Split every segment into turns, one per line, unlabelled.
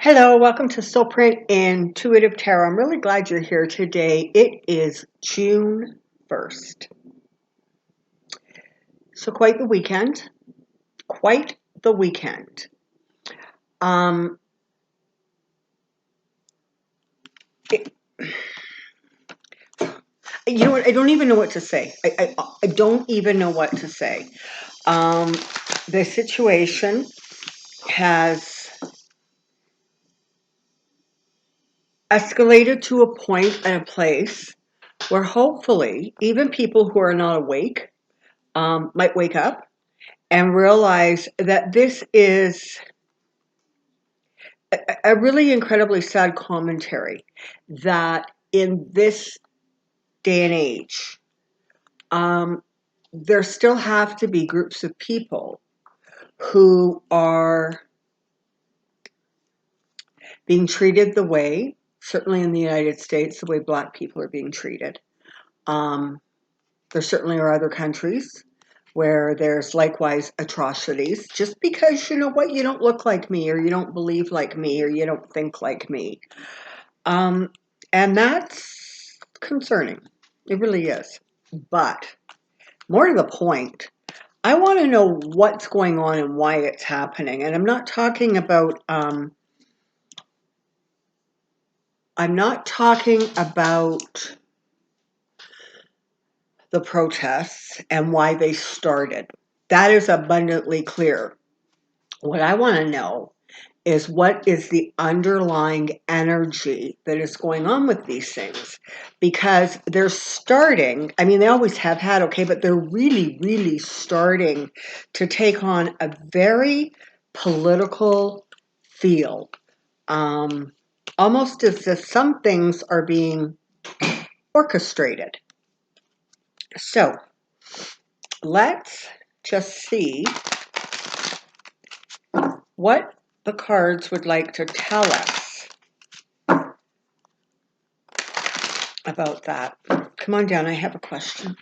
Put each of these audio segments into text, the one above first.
Hello, welcome to Soulprint Intuitive Tarot. I'm really glad you're here today. It is June 1st. So quite the weekend. Quite the weekend. Um, it, you know what? I don't even know what to say. I don't even know what to say. The situation has escalated to a point and a place where hopefully even people who are not awake might wake up and realize that this is a really incredibly sad commentary that in this day and age, there still have to be groups of people who are being treated the way, certainly in the United States, the way Black people are being treated. There certainly are other countries where there's likewise atrocities just because, you know what, you don't look like me, or you don't believe like me, or you don't think like me. And that's concerning. It really is. But more to the point, I want to know what's going on and why it's happening. And I'm not talking about the protests and why they started. That is abundantly clear. What I want to know is what is the underlying energy that is going on with these things, because they're starting, I mean, they always have had, okay, but they're really, really starting to take on a very political feel, almost as if some things are being orchestrated. So let's just see what the cards would like to tell us about that. Come on down, I have a question.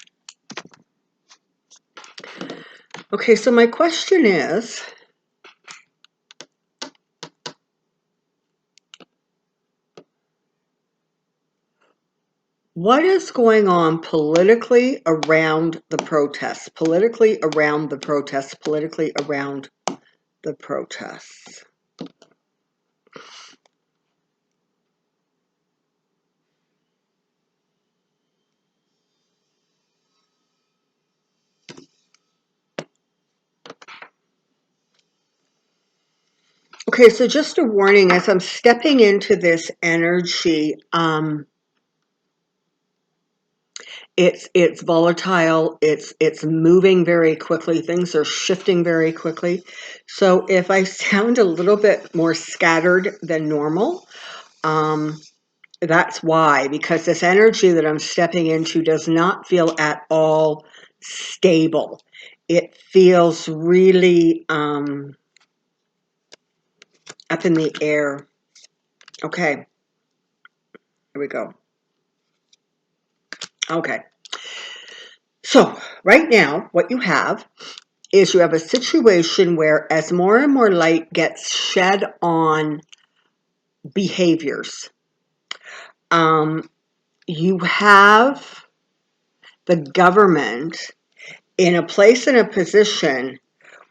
Okay, so my question is, what is going on politically around the protests? Politically around the protests, politically around the protests. Okay, so just a warning, as I'm stepping into this energy, it's volatile, it's moving very quickly, things are shifting very quickly. So if I sound a little bit more scattered than normal, that's why, because this energy that I'm stepping into does not feel at all stable. It feels really up in the air. Okay, here we go. Okay, so right now what you have is you have a situation where as more and more light gets shed on behaviors, you have the government in a place, in a position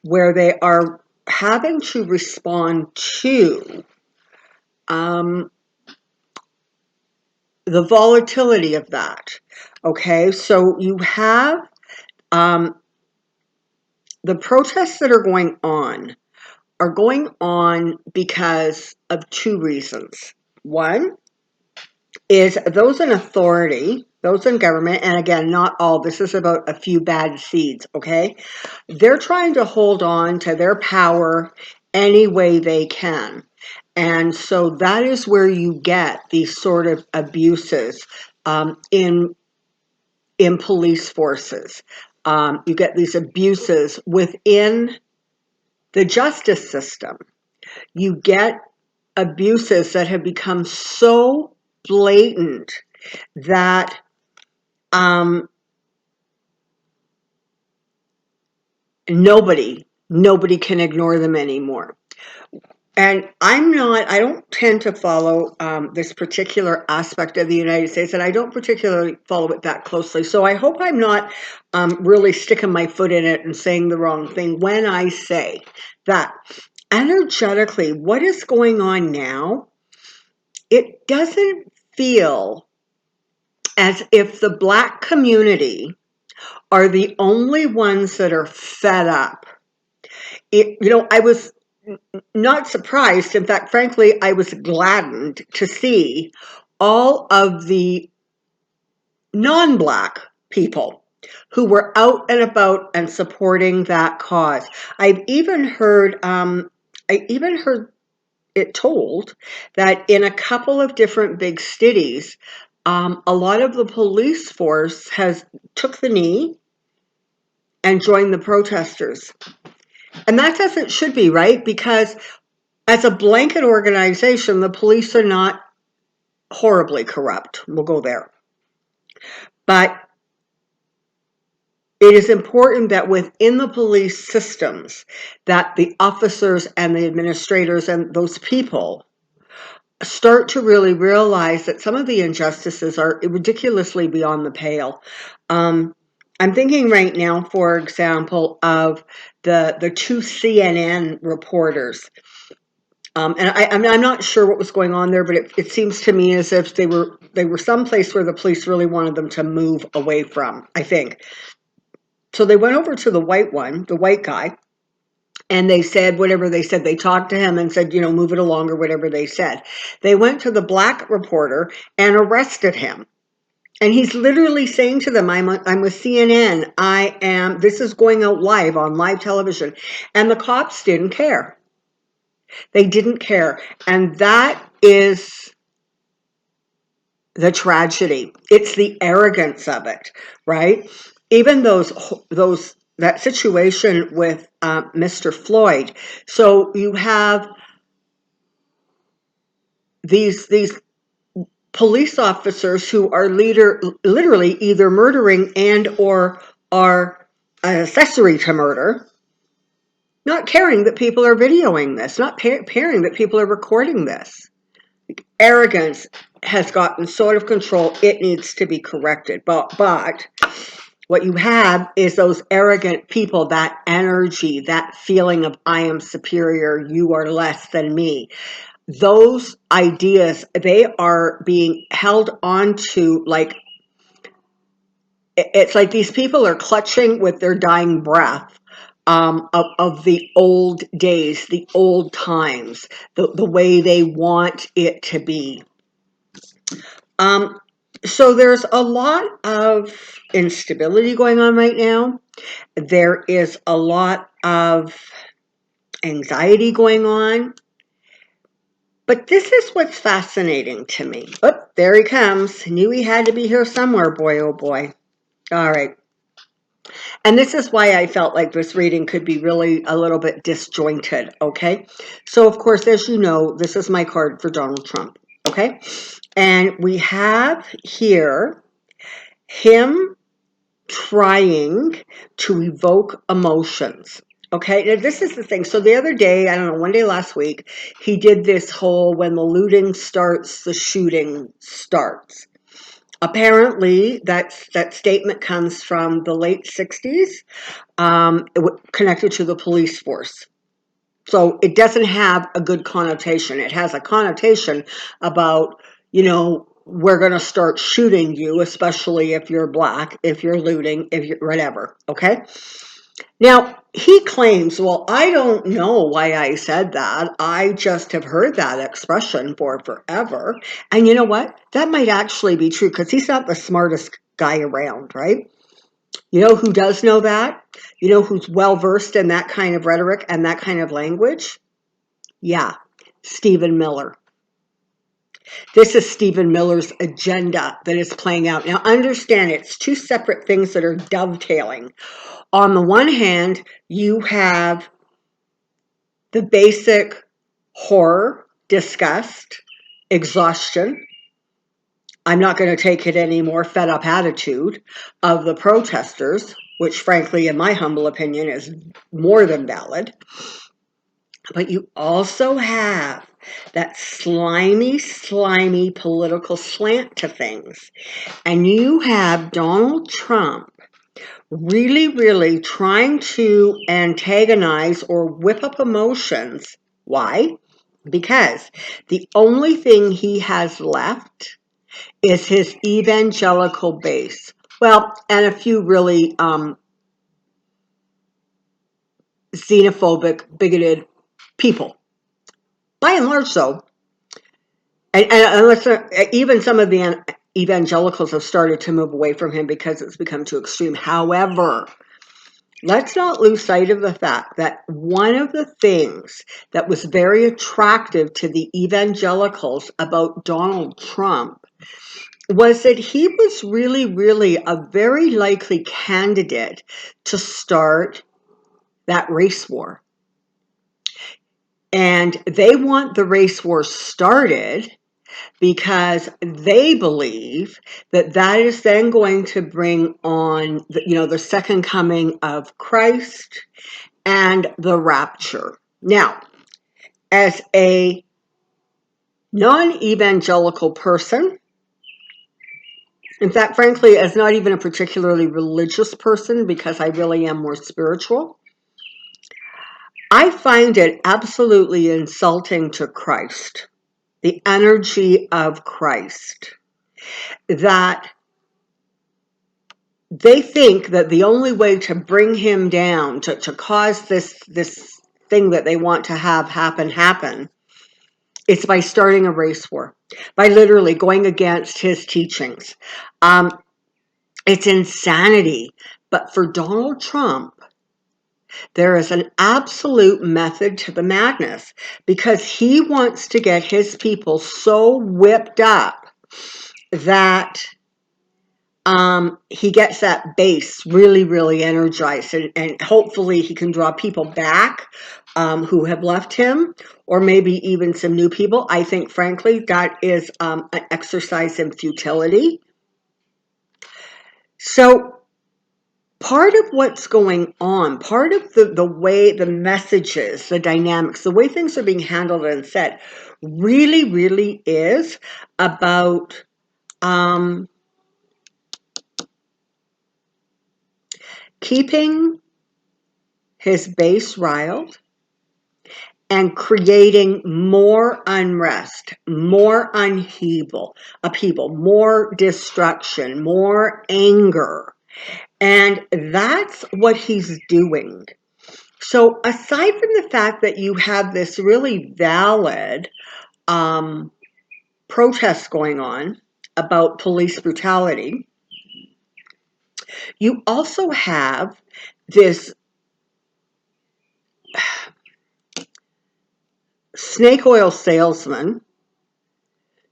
where they are having to respond to the volatility of that. Okay, so you have the protests that are going on because of two reasons. One is those in authority, those in government, and again, not all, this is about a few bad seeds, okay? They're trying to hold on to their power any way they can. And so that is where you get these sort of abuses in police forces. You get these abuses within the justice system. You get abuses that have become so blatant that nobody can ignore them anymore. And I don't tend to follow this particular aspect of the United States, and I don't particularly follow it that closely. So I hope I'm not really sticking my foot in it and saying the wrong thing when I say that energetically, what is going on now, it doesn't feel as if the Black community are the only ones that are fed up. I was not surprised. In fact, frankly, I was gladdened to see all of the non-Black people who were out and about and supporting that cause. I've even heard, it told that in a couple of different big cities, a lot of the police force has took the knee and joined the protesters. And that's as it should be, right? Because as a blanket organization, the police are not horribly corrupt. We'll go there. But it is important that within the police systems, that the officers and the administrators and those people start to really realize that some of the injustices are ridiculously beyond the pale. I'm thinking right now, for example, of the two CNN reporters. And I'm not sure what was going on there, but it seems to me as if they were someplace where the police really wanted them to move away from, I think. So they went over to the white guy, and they said whatever they said. They talked to him and said, move it along or whatever they said. They went to the Black reporter and arrested him. And he's literally saying to them, I'm with CNN. This is going out live on live television. And the cops didn't care. They didn't care. And that is the tragedy. It's the arrogance of it, right? Even that situation with Mr. Floyd. So you have these police officers who are literally either murdering and or are an accessory to murder, not caring that people are videoing this, not caring that people are recording this. Arrogance has gotten so out of control, it needs to be corrected. But what you have is those arrogant people, that energy, that feeling of I am superior, you are less than me. Those ideas, they are being held on to like, it's like these people are clutching with their dying breath of the old days, the old times, the way they want it to be. So there's a lot of instability going on right now. There is a lot of anxiety going on. But this is what's fascinating to me. Oh, there he comes. Knew he had to be here somewhere, boy, oh boy. All right. And this is why I felt like this reading could be really a little bit disjointed, okay? So, of course, as you know, this is my card for Donald Trump, okay? And we have here him trying to evoke emotions. Okay, now this is the thing. So the other day, I don't know, one day last week, he did this whole when the looting starts, the shooting starts. Apparently, that statement comes from the late 60s, connected to the police force. So it doesn't have a good connotation. It has a connotation about, we're going to start shooting you, especially if you're Black, if you're looting, if you're whatever, okay? Now, he claims, well, I don't know why I said that. I just have heard that expression for forever. And you know what? That might actually be true because he's not the smartest guy around, right? You know who does know that? You know who's well-versed in that kind of rhetoric and that kind of language? Yeah, Stephen Miller. This is Stephen Miller's agenda that is playing out. Now, understand it's two separate things that are dovetailing. On the one hand, you have the basic horror, disgust, exhaustion. I'm not going to take it anymore, fed up attitude of the protesters, which frankly, in my humble opinion, is more than valid. But you also have that slimy political slant to things. And you have Donald Trump really trying to antagonize or whip up emotions. Why? Because the only thing he has left is his evangelical base. Well, and a few really xenophobic, bigoted people. By and large, though, and unless even some of the evangelicals have started to move away from him because it's become too extreme. However, let's not lose sight of the fact that one of the things that was very attractive to the evangelicals about Donald Trump was that he was really a very likely candidate to start that race war. And they want the race war started because they believe that that is then going to bring on the second coming of Christ and the rapture. Now, as a non-evangelical person, in fact, frankly, as not even a particularly religious person, because I really am more spiritual, I find it absolutely insulting to Christ, the energy of Christ, that they think that the only way to bring him down, to cause this thing that they want to have happen, is by starting a race war, by literally going against his teachings. It's insanity. But for Donald Trump, there is an absolute method to the madness, because he wants to get his people so whipped up that he gets that base really energized, and hopefully he can draw people back who have left him, or maybe even some new people. I think, frankly, that is an exercise in futility. So part of what's going on, part of the way the messages, the dynamics, the way things are being handled and said really is about keeping his base riled and creating more unrest, more upheaval, more destruction, more anger. And that's what he's doing. So aside from the fact that you have this really valid protest going on about police brutality, you also have this snake oil salesman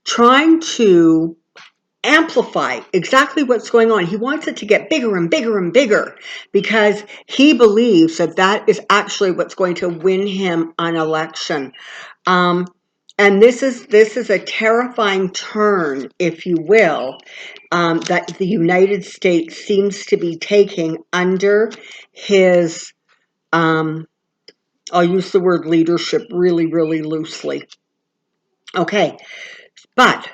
trying to amplify exactly what's going on. He wants it to get bigger and bigger because he believes that that is actually what's going to win him an election. And this is a terrifying turn, if you will, that the United States seems to be taking under his, I'll use the word leadership really loosely. Okay, but,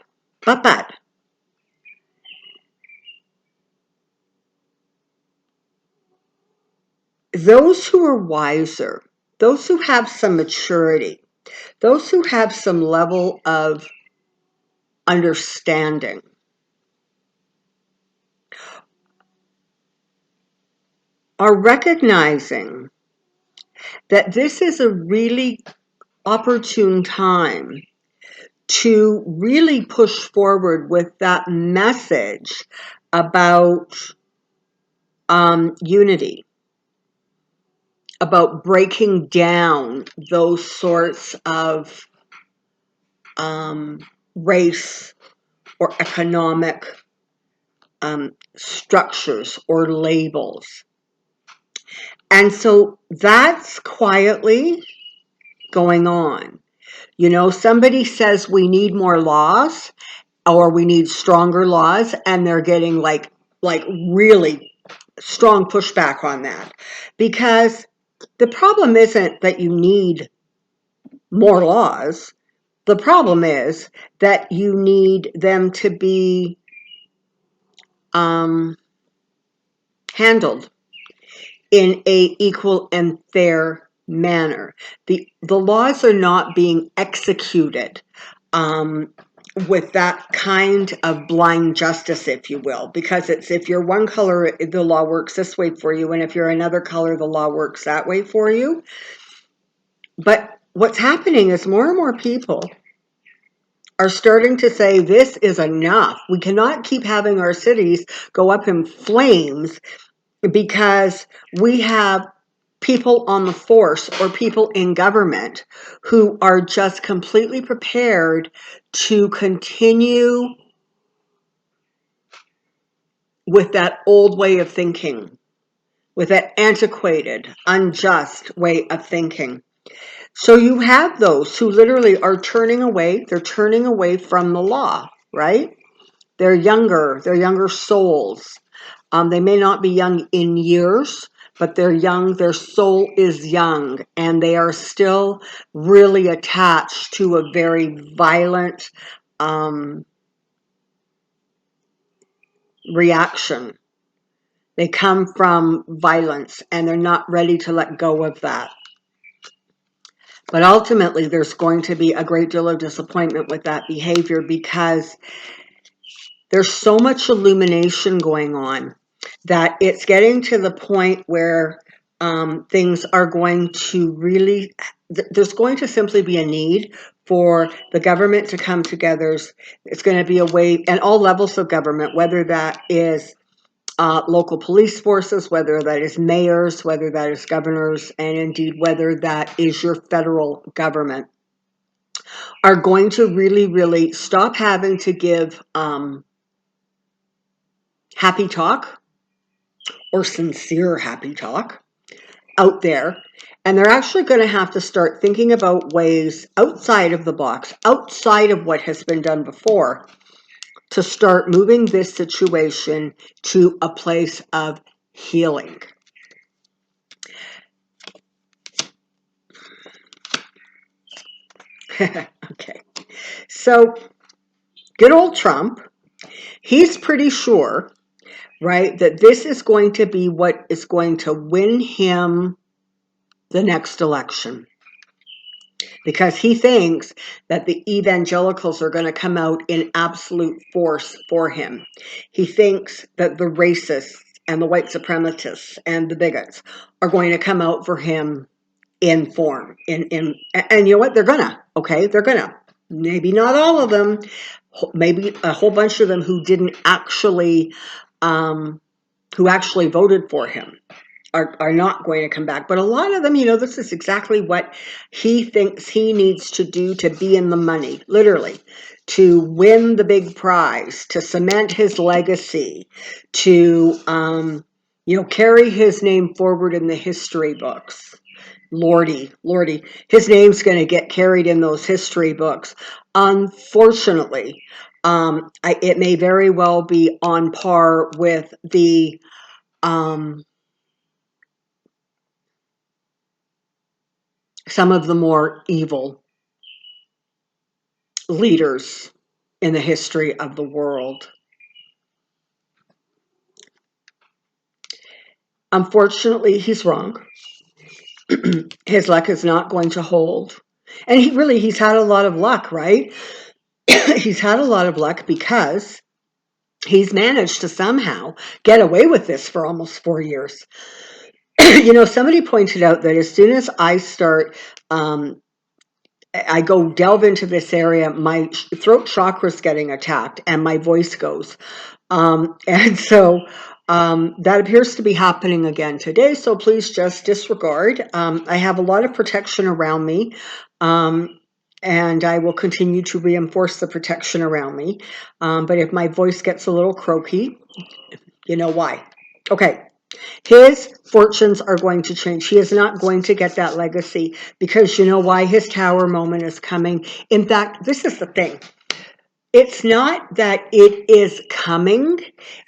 those who are wiser, those who have some maturity, those who have some level of understanding are recognizing that this is a really opportune time to really push forward with that message about unity, about breaking down those sorts of race or economic structures or labels. And so that's quietly going on. Somebody says we need more laws or we need stronger laws, and they're getting like really strong pushback on that. Because the problem isn't that you need more laws. The problem is that you need them to be handled in a equal and fair manner. The laws are not being executed with that kind of blind justice, if you will, because it's if you're one color, the law works this way for you, and if you're another color, the law works that way for you. But what's happening is more and more people are starting to say, this is enough. We cannot keep having our cities go up in flames because we have people on the force or people in government who are just completely prepared to continue with that old way of thinking, with that antiquated, unjust way of thinking. So you have those who literally are turning away. They're turning away from the law, right? They're younger souls. They may not be young in years, but they're young. Their soul is young, and they are still really attached to a very violent reaction. They come from violence, and they're not ready to let go of that. But ultimately, there's going to be a great deal of disappointment with that behavior because there's so much illumination going on that it's getting to the point where things are going to really, there's going to simply be a need for the government to come together. It's going to be a way, and all levels of government, whether that is local police forces, whether that is mayors, whether that is governors, and indeed whether that is your federal government, are going to really, really stop having to give happy talk or sincere happy talk out there. And they're actually going to have to start thinking about ways outside of the box, outside of what has been done before, to start moving this situation to a place of healing. Okay. So, good old Trump, he's pretty sure, right, that this is going to be what is going to win him the next election. Because he thinks that the evangelicals are going to come out in absolute force for him. He thinks that the racists and the white supremacists and the bigots are going to come out for him in form. And you know what? They're gonna, okay? They're gonna. Maybe not all of them. Maybe a whole bunch of them who didn't actually, who actually voted for him. Are not going to come back. But a lot of them, this is exactly what he thinks he needs to do to be in the money, literally, to win the big prize, to cement his legacy, to, carry his name forward in the history books. Lordy, his name's going to get carried in those history books. Unfortunately, it may very well be on par with the some of the more evil leaders in the history of the world. Unfortunately, he's wrong. His luck is not going to hold. And he's had a lot of luck, right? He's had a lot of luck because he's managed to somehow get away with this for almost 4 years. Somebody pointed out that as soon as I start I go delve into this area, my throat chakra is getting attacked and my voice goes. And so that appears to be happening again today. So please just disregard. I have a lot of protection around me. And I will continue to reinforce the protection around me. But if my voice gets a little croaky, you know why. Okay. His fortunes are going to change. He is not going to get that legacy because you know why? His tower moment is coming. In fact, this is the thing. It's not that it is coming.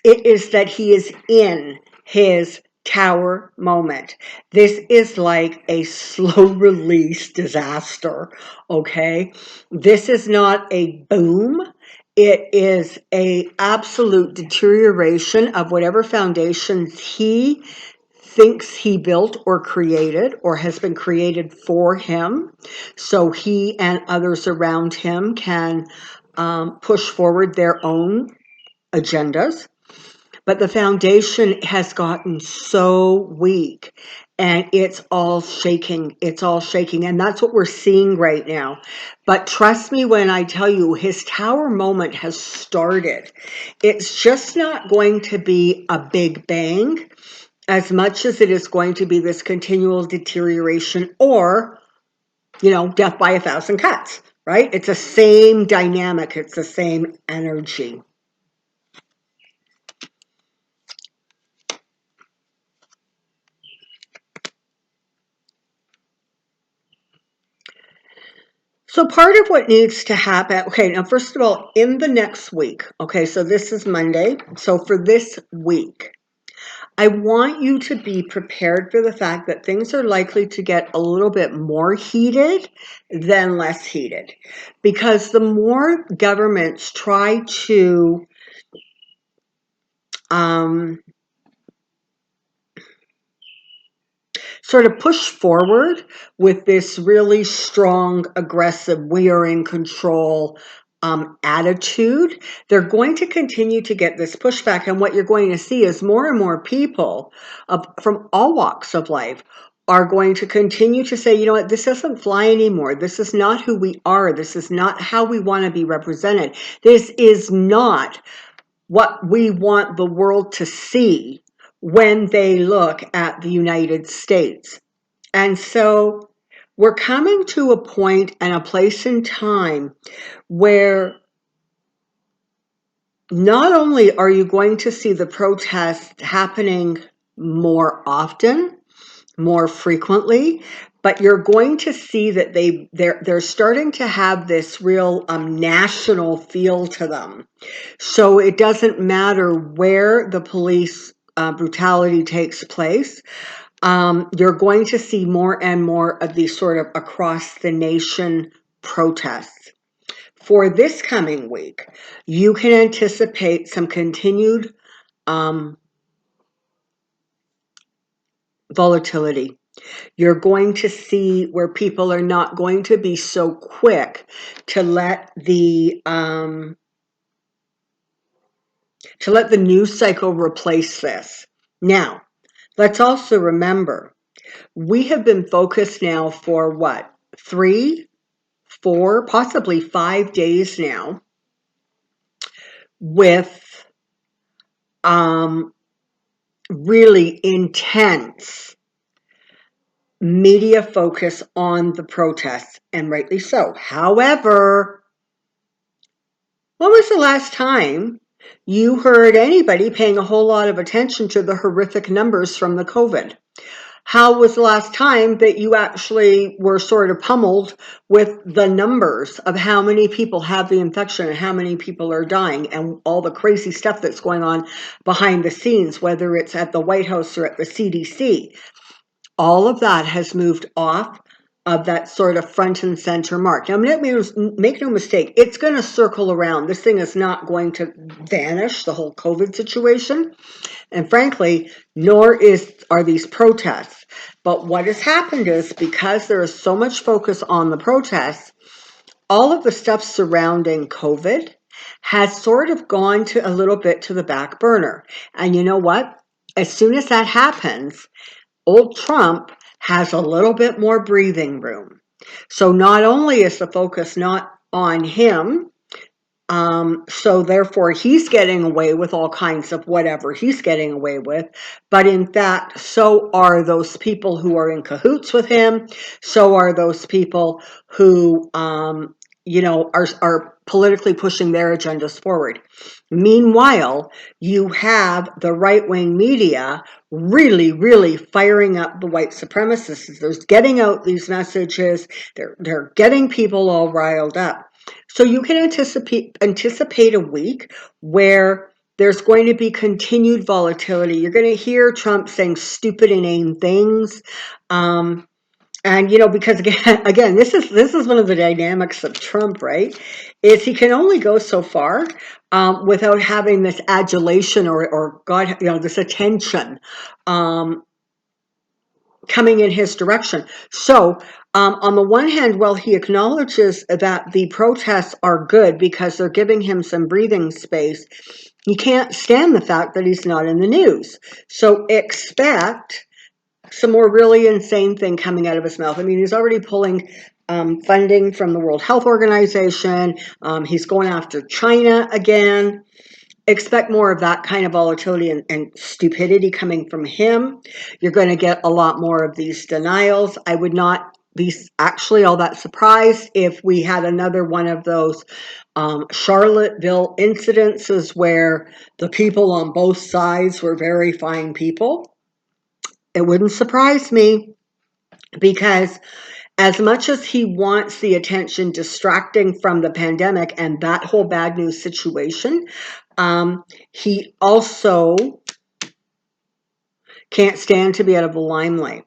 It is that he is in his tower moment. This is like a slow release disaster, okay? This is not a boom. It is a absolute deterioration of whatever foundations he thinks he built or created or has been created for him, so he and others around him can push forward their own agendas. But the foundation has gotten so weak and it's all shaking. It's all shaking. And that's what we're seeing right now. But trust me when I tell you, his tower moment has started. It's just not going to be a big bang as much as it is going to be this continual deterioration or, death by 1,000 cuts, right? It's the same dynamic. It's the same energy. So part of what needs to happen, okay, now first of all, in the next week, okay, so this is Monday. So for this week, I want you to be prepared for the fact that things are likely to get a little bit more heated than less heated. Because the more governments try to sort of push forward with this really strong, aggressive, we are in control attitude, they're going to continue to get this pushback. And what you're going to see is more and more people from all walks of life are going to continue to say, you know what, this doesn't fly anymore. This is not who we are. This is not how we want to be represented. This is not what we want the world to see when they look at the United States. And so we're coming to a point and a place in time where not only are you going to see the protests happening more often, more frequently, but you're going to see that they're starting to have this real national feel to them. So it doesn't matter where the police brutality takes place. You're going to see more and more of these sort of across the nation protests. For this coming week, you can anticipate some continued volatility. You're going to see where people are not going to be so quick to let the news cycle replace this. Now, let's also remember, we have been focused now for what, 3, 4, possibly 5 days now with really intense media focus on the protests, and rightly so. However, when was the last time you heard anybody paying a whole lot of attention to the horrific numbers from the COVID? How was the last time that you actually were sort of pummeled with the numbers of how many people have the infection and how many people are dying and all the crazy stuff that's going on behind the scenes, whether it's at the White House or at the CDC? All of that has moved off of that sort of front and center mark. Now, make no mistake, it's going to circle around. This thing is not going to vanish, the whole COVID situation. And frankly, nor are these protests. But what has happened is, because there is so much focus on the protests, all of the stuff surrounding COVID has sort of gone to a little bit to the back burner. And you know what? As soon as that happens, old Trump has a little bit more breathing room. So not only is the focus not on him, so therefore he's getting away with all kinds of whatever he's getting away with, but in fact, so are those people who are in cahoots with him. So are those people who, are politically pushing their agendas forward. Meanwhile, you have the right-wing media really, really firing up the white supremacists. They're getting out these messages. They're getting people all riled up. So you can anticipate a week where There's going to be continued volatility. You're going to hear Trump saying stupid, inane things. And because again, this is one of the dynamics of Trump, right? Is he can only go so far without having this adulation or God, this attention coming in his direction. So, on the one hand, while he acknowledges that the protests are good because they're giving him some breathing space, he can't stand the fact that he's not in the news. So expect some more really insane thing coming out of his mouth. I mean, he's already pulling funding from the World Health Organization. He's going after China again. Expect more of that kind of volatility and stupidity coming from him. You're going to get a lot more of these denials. I would not be actually all that surprised if we had another one of those Charlottesville incidences where the people on both sides were very fine people. It wouldn't surprise me, because as much as he wants the attention distracting from the pandemic and that whole bad news situation, he also can't stand to be out of the limelight.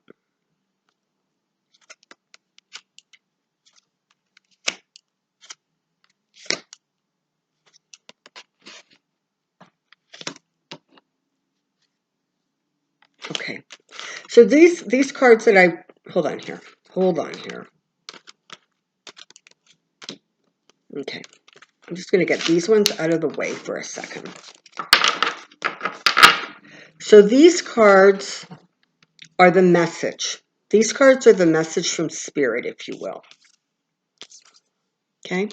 Okay, so these cards that I hold on here. Okay, I'm just going to get these ones out of the way for a second. So these cards are the message. These cards are the message from Spirit, if you will. Okay?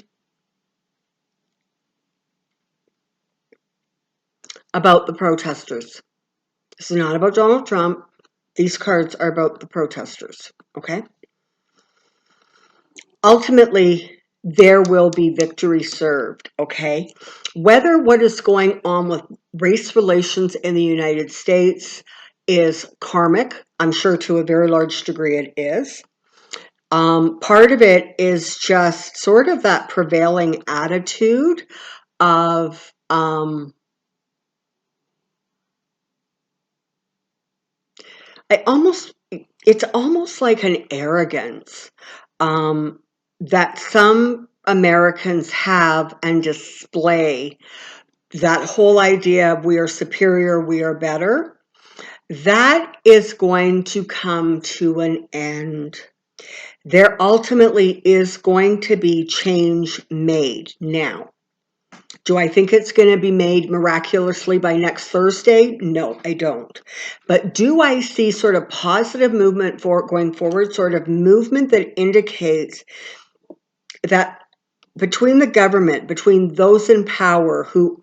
About the protesters. This is not about Donald Trump. These cards are about the protesters. Okay? Ultimately, there will be victory served. Okay? Whether what is going on with race relations in the United States is karmic, I'm sure to a very large degree it is. Part of it is just sort of that prevailing attitude of it's almost like an arrogance that some Americans have and display, that whole idea of we are superior, we are better. That is going to come to an end. There ultimately is going to be change made. Now, do I think it's going to be made miraculously by next Thursday? No, I don't. But do I see sort of positive movement for going forward, sort of movement that indicates that between the government, between those in power who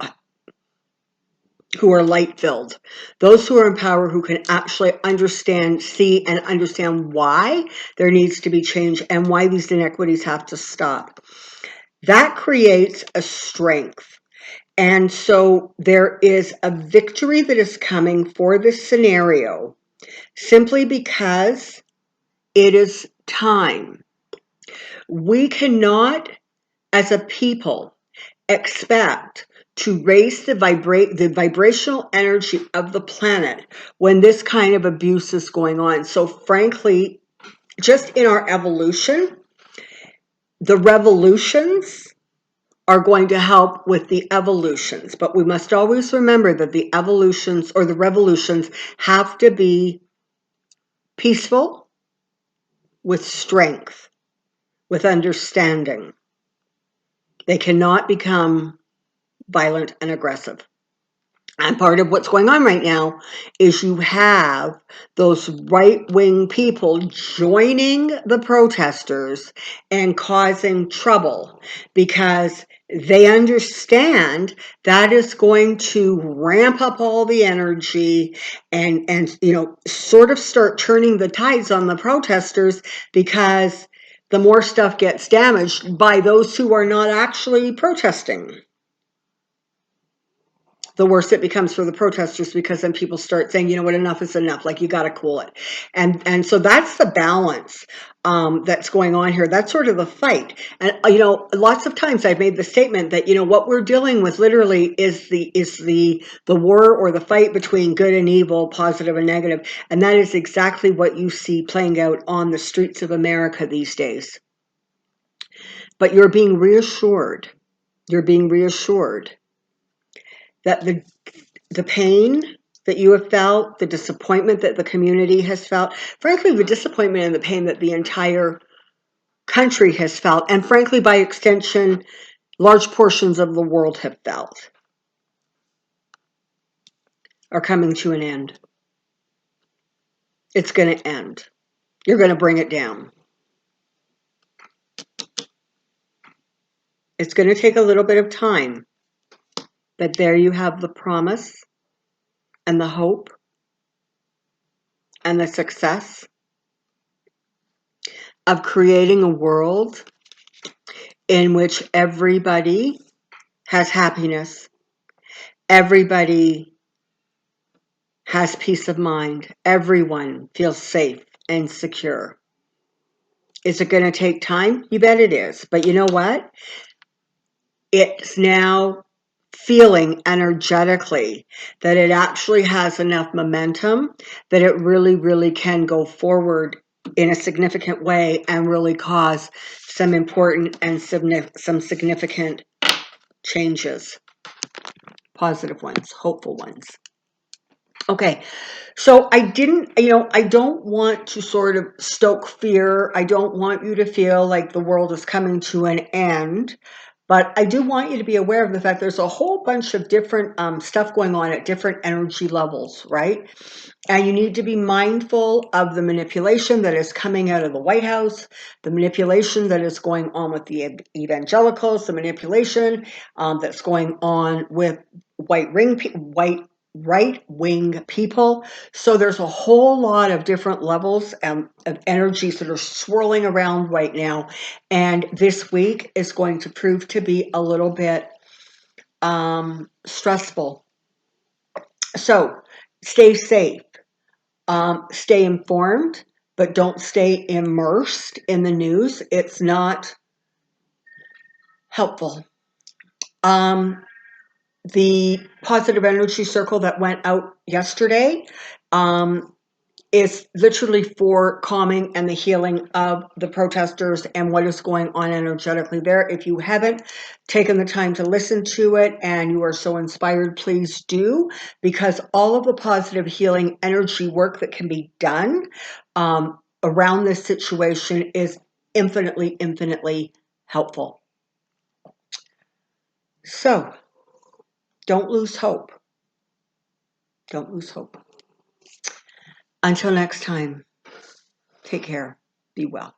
are light-filled, those who are in power who can actually understand, see, and understand why there needs to be change and why these inequities have to stop, that creates a strength. And so there is a victory that is coming for this scenario simply because it is time. We cannot, as a people, expect to raise the vibrational energy of the planet when this kind of abuse is going on. So frankly, just in our evolution, the revolutions are going to help with the evolutions, but we must always remember that the evolutions or the revolutions have to be peaceful, with strength, with understanding. They cannot become violent and aggressive. And part of what's going on right now is you have those right-wing people joining the protesters and causing trouble because they understand that is going to ramp up all the energy and sort of start turning the tides on the protesters, because the more stuff gets damaged by those who are not actually protesting. the worse it becomes for the protesters, because then people start saying, you know what, enough is enough. Like, you got to cool it. And so that's the balance that's going on here. That's sort of the fight. And, lots of times I've made the statement that, what we're dealing with literally is the war or the fight between good and evil, positive and negative. And that is exactly what you see playing out on the streets of America these days. But you're being reassured. You're being reassured that the pain that you have felt, the disappointment that the community has felt, frankly, the disappointment and the pain that the entire country has felt, and frankly, by extension, large portions of the world have felt, are coming to an end. It's going to end. You're going to bring it down. It's going to take a little bit of time, but there you have the promise and the hope and the success of creating a world in which everybody has happiness, everybody has peace of mind, everyone feels safe and secure. Is it going to take time? You bet it is. But you know what? It's now feeling energetically that it actually has enough momentum that it really, really can go forward in a significant way and really cause some important and some significant changes. Positive ones, hopeful ones. Okay, so I don't want to sort of stoke fear. I don't want you to feel like the world is coming to an end. But I do want you to be aware of the fact there's a whole bunch of different stuff going on at different energy levels, right? And you need to be mindful of the manipulation that is coming out of the White House, the manipulation that is going on with the evangelicals, the manipulation that's going on with right-wing people. So there's a whole lot of different levels of energies that are swirling around right now. And this week is going to prove to be a little bit stressful. So stay safe, stay informed, but don't stay immersed in the news. It's not helpful. The positive energy circle that went out yesterday is literally for calming and the healing of the protesters and what is going on energetically there. If you haven't taken the time to listen to it and you are so inspired, please do, because all of the positive healing energy work that can be done around this situation is infinitely, infinitely helpful. So, don't lose hope. Don't lose hope. Until next time, take care. Be well.